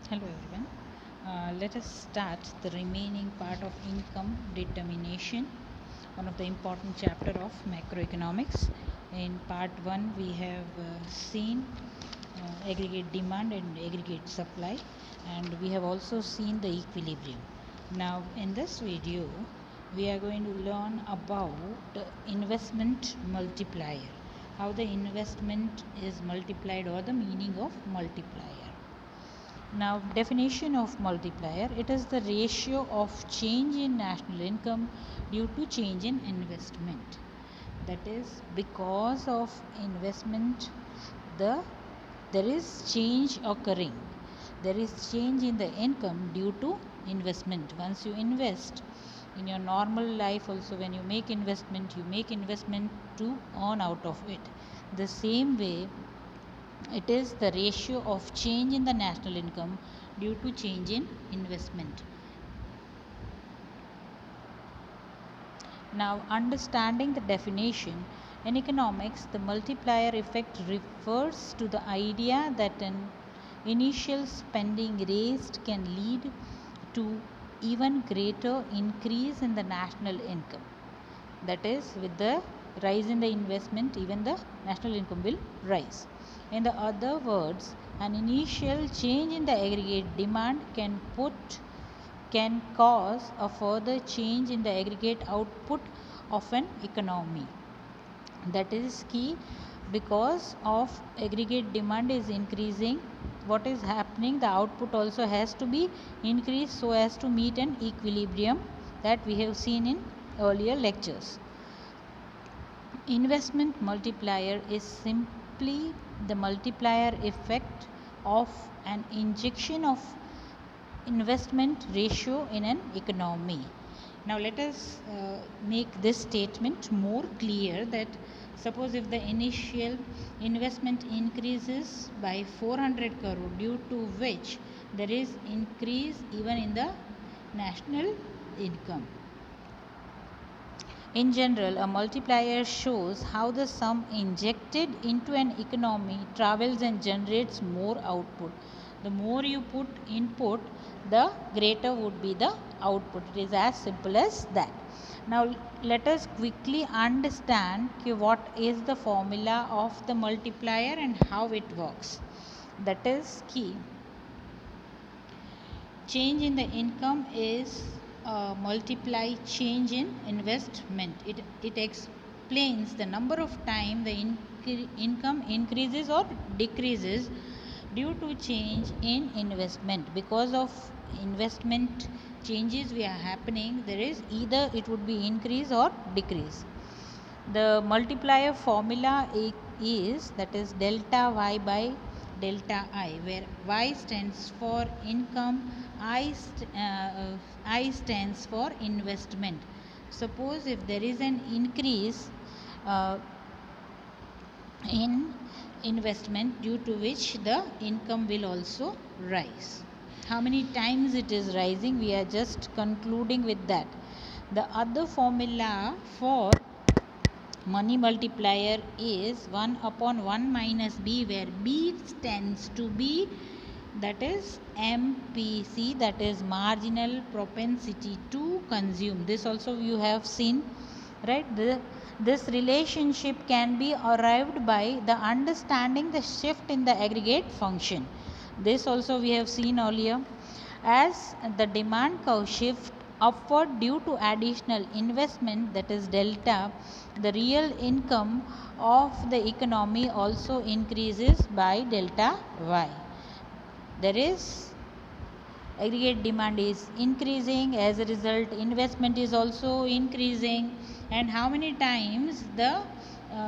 Hello everyone. Let us start the remaining part of income determination, one of the important chapter of macroeconomics. In part 1 we have seen aggregate demand and aggregate supply, and we have also seen the equilibrium. Now in this video we are going to learn about investment multiplier, how the investment is multiplied or the meaning of multiplier. Now, definition of multiplier, it is the ratio of change in national income due to change in investment. That is, because of investment, there is change occurring. There is change in the income due to investment. Once you invest in your normal life, also when you make investment to earn out of it. The same way, it is the ratio of change in the national income due to change in investment. Now, understanding the definition, in economics, the multiplier effect refers to the idea that an initial spending raised can lead to even greater increase in the national income. That is, with the rise in the investment, even the national income will rise. In other words, an initial change in the aggregate demand can cause a further change in the aggregate output of an economy. That is key. Because of aggregate demand is increasing, what is happening, the output also has to be increased so as to meet an equilibrium that we have seen in earlier lectures. Investment multiplier is simply the multiplier effect of an injection of investment ratio in an economy. Now let us make this statement more clear, that suppose if the initial investment increases by 400 crore, due to which there is increase even in the national income. In general, a multiplier shows how the sum injected into an economy travels and generates more output. The more you put input, the greater would be the output. It is as simple as that. Now, let us quickly understand what is the formula of the multiplier and how it works. That is key. Change in the income is multiply change in investment. It explains the number of time the income increases or decreases due to change in investment. Because of investment changes we are happening, there is either it would be increase or decrease. The multiplier formula is, that is delta y by delta I, where y stands for income, I stands for investment. Suppose if there is an increase in investment, due to which the income will also rise. How many times it is rising, we are just concluding with that. The other formula for money multiplier is 1 upon 1 minus b, where b tends to be, that is MPC, that is marginal propensity to consume. This also you have seen, right? This relationship can be arrived by the understanding the shift in the aggregate function. This also we have seen earlier. As the demand curve shift upward due to additional investment, that is delta, the real income of the economy also increases by delta y. There is aggregate demand is increasing, as a result investment is also increasing, and how many times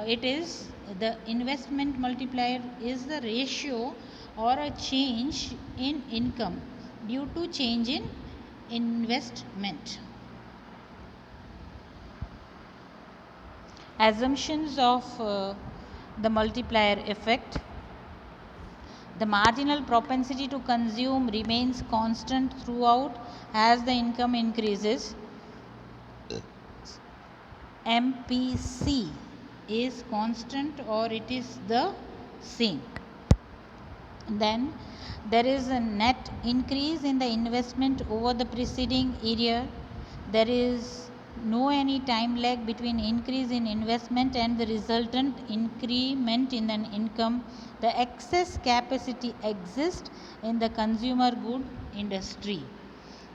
it is the investment multiplier is the ratio or a change in income due to change in investment. Assumptions of the multiplier effect. The marginal propensity to consume remains constant throughout as the income increases. MPC is constant or it is the same. Then there is a net increase in the investment over the preceding year. There is no any time lag between increase in investment and the resultant increment in an income. The excess capacity exists in the consumer good industry.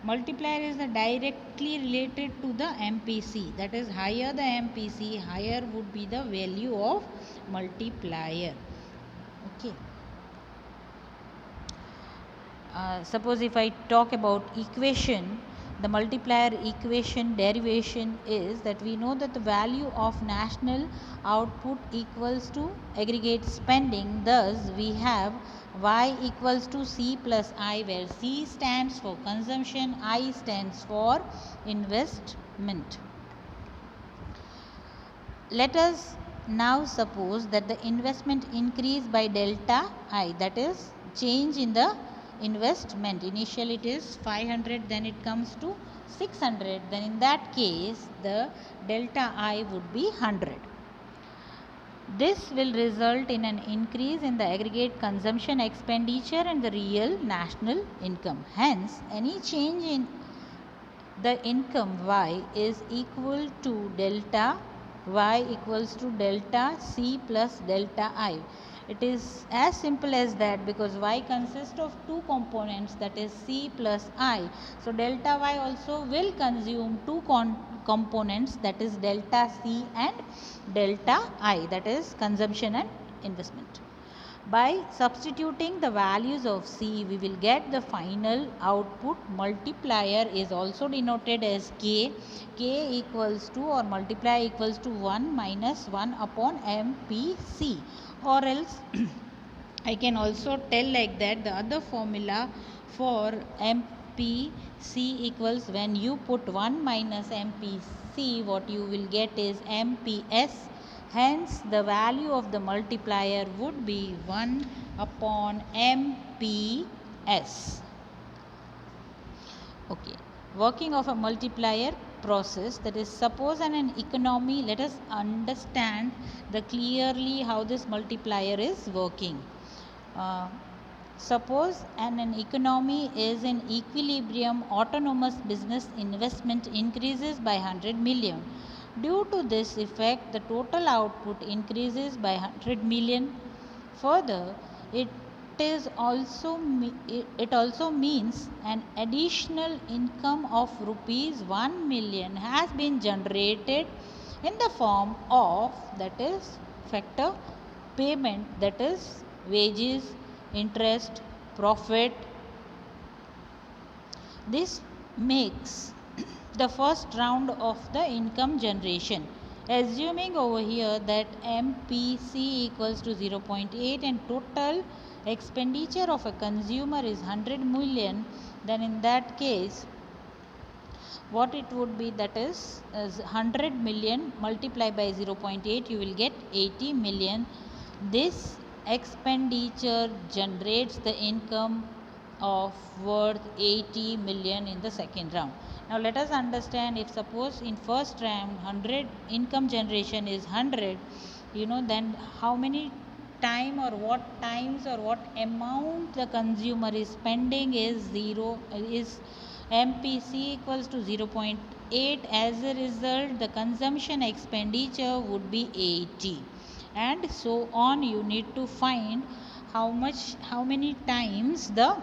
Multiplier is directly related to the MPC. That is, higher the MPC, higher would be the value of multiplier. Okay. Suppose if I talk about equation, the multiplier equation derivation is that we know that the value of national output equals to aggregate spending. Thus, we have Y equals to C plus I, where C stands for consumption, I stands for investment. Let us now suppose that the investment increased by delta I, that is change in the investment. Initially it is 500, then it comes to 600. Then in that case the delta I would be 100. This will result in an increase in the aggregate consumption expenditure and the real national income. Hence, any change in the income Y is equal to delta Y equals to delta C plus delta I. It is as simple as that, because Y consists of two components, that is C plus I. So delta Y also will consume two components, that is delta C and delta I, that is consumption and investment. By substituting the values of C, we will get the final output. Multiplier is also denoted as K. K equals to, or multiplier equals to 1 minus 1 upon MPC. Or else I can also tell like that, the other formula for MPC equals, when you put 1 minus MPC, what you will get is MPS. Hence, the value of the multiplier would be 1 upon MPS. Okay. Working of a multiplier process, that is, suppose in an economy, let us understand clearly how this multiplier is working. Suppose an economy is in equilibrium, autonomous business investment increases by 100 million. Due to this effect, the total output increases by 100 million. Further, it also means an additional income of rupees 1 million has been generated in the form of, that is, factor payment, that is wages, interest, profit. This makes the first round of the income generation. Assuming over here that MPC equals to 0.8 and total expenditure of a consumer is 100 million, then in that case what it would be, that is 100 million multiplied by 0.8, you will get 80 million. This expenditure generates the income of worth 80 million in the second round. Now let us understand, if suppose in first round 100 income generation is 100, then how many time or what times or what amount the consumer is spending is MPC equals to 0.8. As a result, the consumption expenditure would be 80, and so on. You need to find how many times the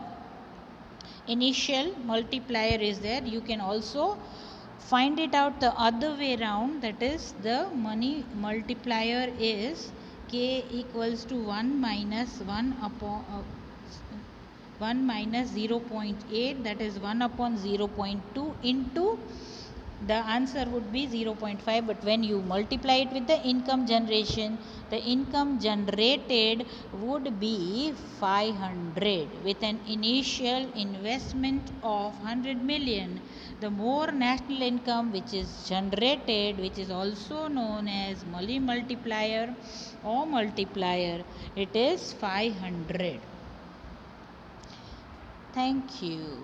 initial multiplier is there. You can also find it out the other way around, that is, the money multiplier is K equals to 1 minus 1 upon 1 minus 0.8, that is 1 upon 0.2 into, the answer would be 0.5, but when you multiply it with the income generation, the income generated would be 500 with an initial investment of 100 million. The more national income which is generated, which is also known as multiplier or multiplier, it is 500. Thank you.